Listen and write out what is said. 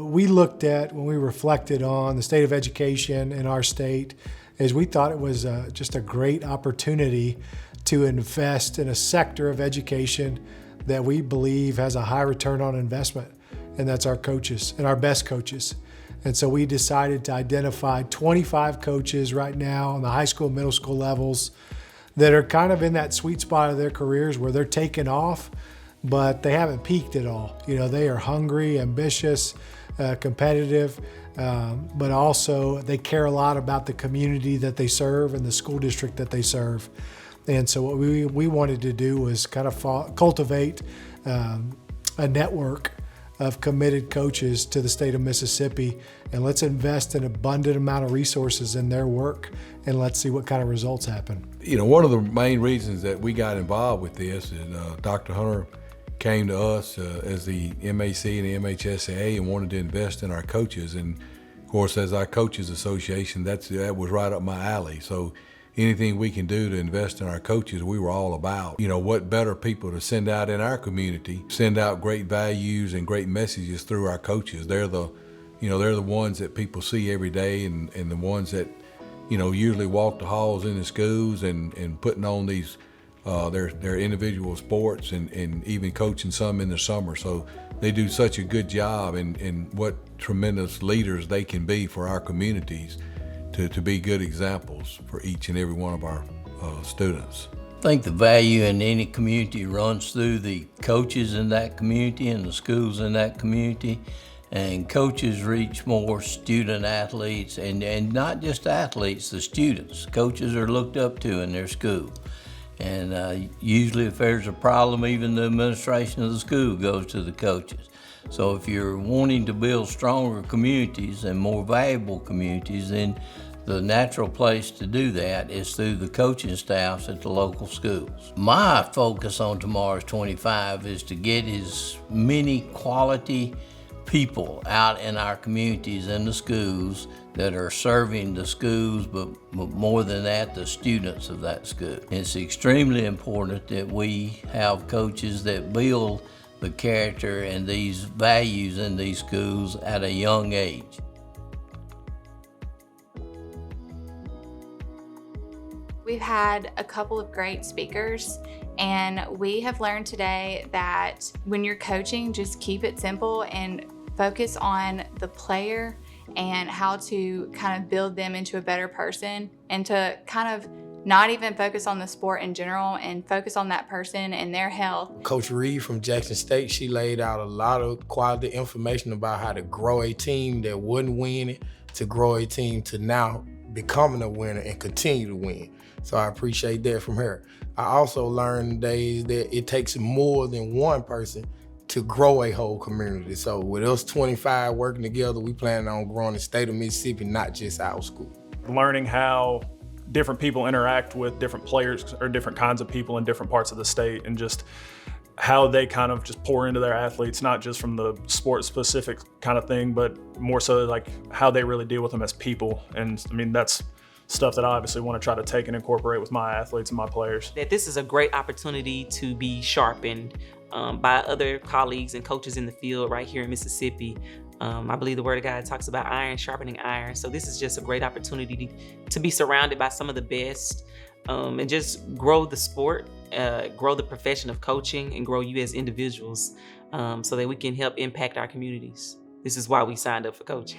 What we looked at when we reflected on the state of education in our state is we thought it was just a great opportunity to invest in a sector of education that we believe has a high return on investment, and that's our coaches and our best coaches. And so we decided to identify 25 coaches right now on the high school, middle school levels that are kind of in that sweet spot of their careers where they're taking off, but they haven't peaked at all. You know, they are hungry, ambitious, competitive, but also they care a lot about the community that they serve and the school district that they serve. And so what we wanted to do was kind of cultivate a network of committed coaches to the state of Mississippi, and let's invest an abundant amount of resources in their work, and let's see what kind of results happen. You know, one of the main reasons that we got involved with this is Dr. Hunter came to us as the MAC and the MHSAA and wanted to invest in our coaches. And of course, as our coaches association, that was right up my alley. So anything we can do to invest in our coaches, we were all about. You know, what better people to send out in our community, send out great values and great messages through our coaches. They're the ones that people see every day, and the ones that, you know, usually walk the halls in the schools and putting on these their individual sports and even coaching some in the summer. So they do such a good job, and what tremendous leaders they can be for our communities to be good examples for each and every one of our students. I think the value in any community runs through the coaches in that community and the schools in that community. And coaches reach more student athletes, and not just athletes, the students. Coaches are looked up to in their school. And usually if there's a problem, even the administration of the school goes to the coaches. So if you're wanting to build stronger communities and more valuable communities, then the natural place to do that is through the coaching staffs at the local schools. My focus on Tomorrow's 25 is to get as many quality people out in our communities and the schools that are serving the schools, but more than that, the students of that school. It's extremely important that we have coaches that build the character and these values in these schools at a young age. We've had a couple of great speakers, and we have learned today that when you're coaching, just keep it simple and focus on the player and how to kind of build them into a better person, and to kind of not even focus on the sport in general and focus on that person and their health. Coach Reed from Jackson State, she laid out a lot of quality information about how to grow a team that wasn't winning to grow a team to now becoming a winner and continue to win. So I appreciate that from her. I also learned today that it takes more than one person to grow a whole community. So with us 25 working together, we plan on growing the state of Mississippi, not just our school. Learning how different people interact with different players or different kinds of people in different parts of the state, and just how they kind of just pour into their athletes, not just from the sport specific kind of thing, but more so like how they really deal with them as people. And I mean, that's stuff that I obviously want to try to take and incorporate with my athletes and my players. That this is a great opportunity to be sharpened by other colleagues and coaches in the field right here in Mississippi. I believe the Word of God talks about iron sharpening iron. So this is just a great opportunity to be surrounded by some of the best and just grow the sport, grow the profession of coaching, and grow you as individuals so that we can help impact our communities. This is why we signed up for coaching.